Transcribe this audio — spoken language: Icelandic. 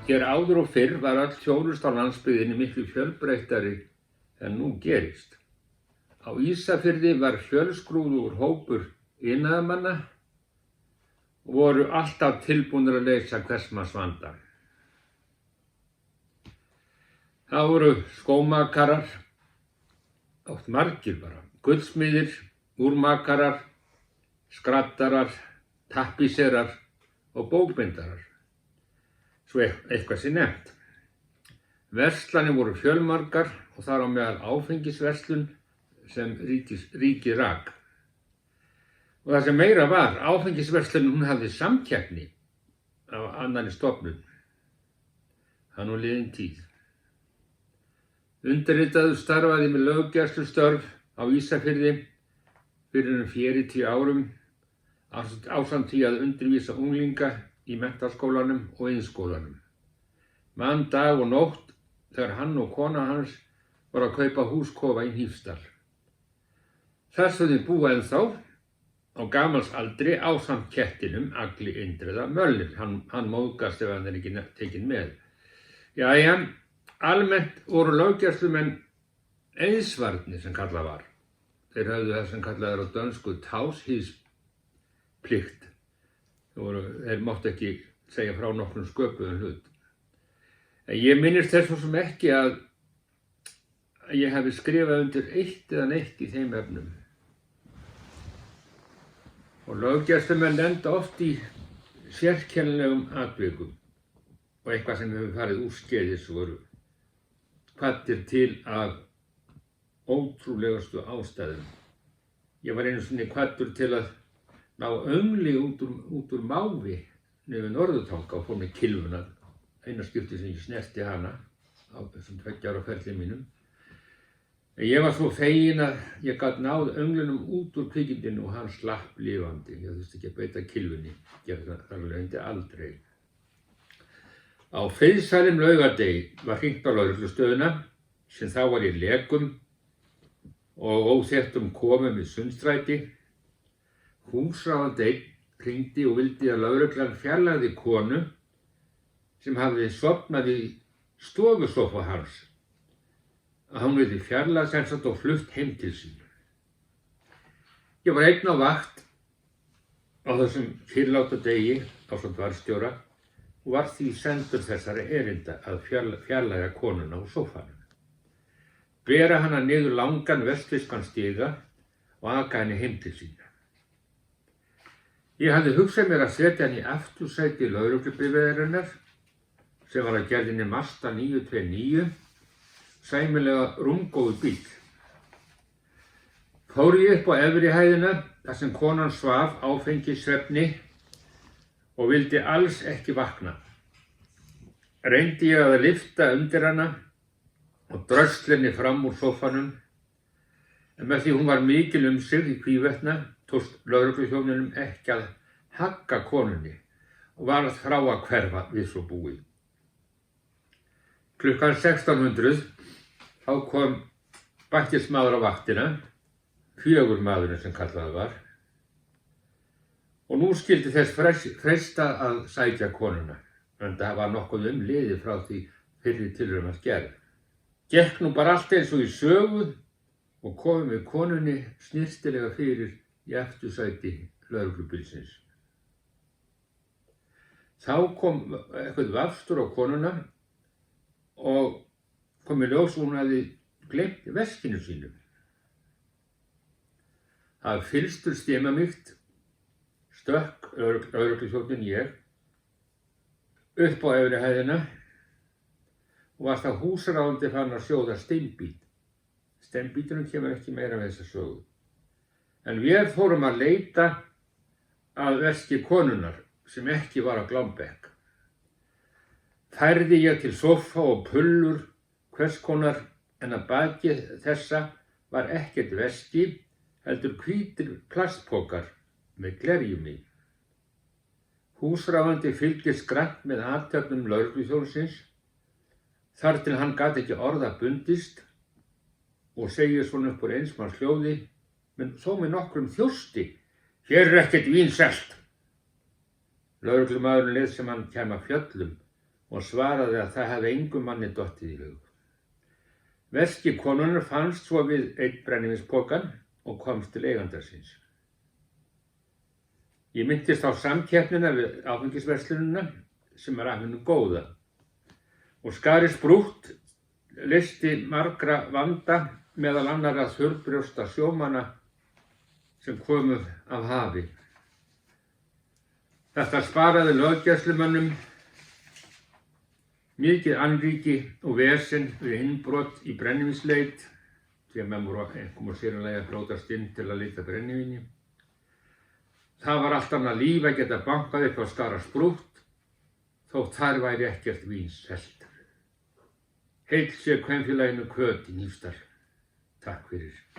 Hér áður og fyrr var öll þjónusta á landsbyggðinni miklu fjölbreyttari en nú gerist. Á Ísafirði var fjölskrúðugur hópur iðnaðarmanna og voru alltaf tilbúnir að leysa hvers manns vanda. Það voru skómakarar, oft margir bara, gullsmiðir, úrmakarar, skrattarar, tappíserar og bókbindarar, svo eitthvað sé nefnt. Verslanir voru fjölmargar og þar á meðal áfengisverslun sem ríkið rak. Og það sem meira var, áfengisverslunin hún hafði samkeppni af annarri stofnun. Það nú liðin tíð. Undirritaður starfaði með löggæslustörf á Ísafirði fyrir 40 árum ásamt því að undirvísa unglinga í menntaskólanum og iðnskólanum. Mann dag og nótt þegar hann og kona hans voru að kaupa húskofa í Hnífsdal. Þar sem þau búa ennþá á gamals aldri ásamt kettinum Agli Indriða Mölnir. Hann móðgast ef hann ekki tekinn með. Jæja, almennt voru löggæslumenn eiðsvarnir sem kallað var. Þeir höfðu það sem kallað er á dönsku tavsheidsplikt. Þeir máttu ekki segja frá nokkrum sköpuðum hlut. En ég minnist þess sem ekki að ég hefði skrifað undir eitt eða neitt í þeim efnum. Og löggæslumenn lenda oft í sérkennilegum atvikum og eitthvað sem hefur farið úrskeiðis og voru kvaddir til af ótrúlegustu ástæðum. Ég var einu sinni kvaddur til að ná öngli út úr mávi niður Norðurtanga og fór með kylfuna, eina skipti sem ég snerti hana á þessum 2 ára ferli mínum. En ég var svo fegin að ég gat náð önglunum út úr kvikindinu og hann slapp lifandi. Ég þurfti ekki að beita kylfunni, það reyndi aldrei. Á friðsælum laugardegi var hringt á lögreglustöðina sem þá var í lekum og óþekktum komum í Sundstræti. Húsráðandi einn hringdi og vildi að lögreglan fjarlægði konu sem hafði sofnað í stofusófa hans. Að hún yrði fjarlægð sem sagt og flutt heim til sín. Ég var einn á vakt á þessum kyrrláta degi ásamt varðstjóra og var því sendur þessari erinda að fjarlægja konuna úr sófanum. Bera hana niður langan vestfirskan stiga og aka henni heim til sín. Ég hafði hugsað mér að setja henni í aftursæti lögreglubifreiðarinnar sem var að gerðinni Mazda 929, sæmilega rúmgóður bíll. Fór ég upp á efri hæðina þar sem konan svaf áfengissvefni og vildi alls ekki vakna. Reyndi ég að lyfta undir hana og drösla henni fram úr sófanum, en með því hún var mikil sig í hvívetna tókst lögregluþjóninum ekki að hagga konunni og varð frá að hverfa við svo búið. Klukkan 1600 þá kom bættismaður á vaktina, 4 maðurinn sem kallað var, og nú skyldi þess freista að sækja konuna, en það var nokkuð liðið frá því fyrri tilraun var gerð. Gekk nú bara allt eins og í sögu og komið með konunni snyrtilega fyrir í aftursæti lögreglubílsins. Þá kom eitthvað vafstur á konuna og kom í ljós og hún hafði gleymt veskinu sínu. Það fyllstur stimamýkt stökk lögregluþjónninn ég upp á efri hæðina og var það húsráðandi fann að sjóða steinbít. Steinbítunum kemur ekki meira með þessa sögu. En við fórum að leita að veski konunnar sem ekki var á glámbekk. Færði ég til sófa og pullur hvers konar en að baki þessa var ekkert veski, heldur hvítir plastpokar með glerjum í. Húsráðandi fylgdist grannt með athöfnum lögregluþjónsins þar til hann gat ekki orða bundist og segir svona upp úr einsmanns hljóði, menn þó með nokkrum þjósti: "Hér ekkert vín selt." Lögreglumaðurinn leið sem hann kæmi af fjöllum og svaraði að það hefði engum manni dottið í hug. Veski konunnar fannst svo við einn brennivínspokann og komst til eiganda síns. Ég minntist á samkeppnina við áfengisverslunina sem af hinu góða og skari sprútt leysti margra vanda meðal annarra þurrbrjósta sjómanna sem komu af hafi. Þetta sparaði löggæslumönnum mikið annríki og vesen við innbrot í brennivínsleit, því að menn voru einkum og séranlega að brjótast inn til að leita brennivíni. Það var allt annað líf að geta bankað upp á skara sprútt, þótt þar væri ekkert vín selt. Heill sé kvenfélaginu Hvöt í Hnífsdal. Takk fyrir.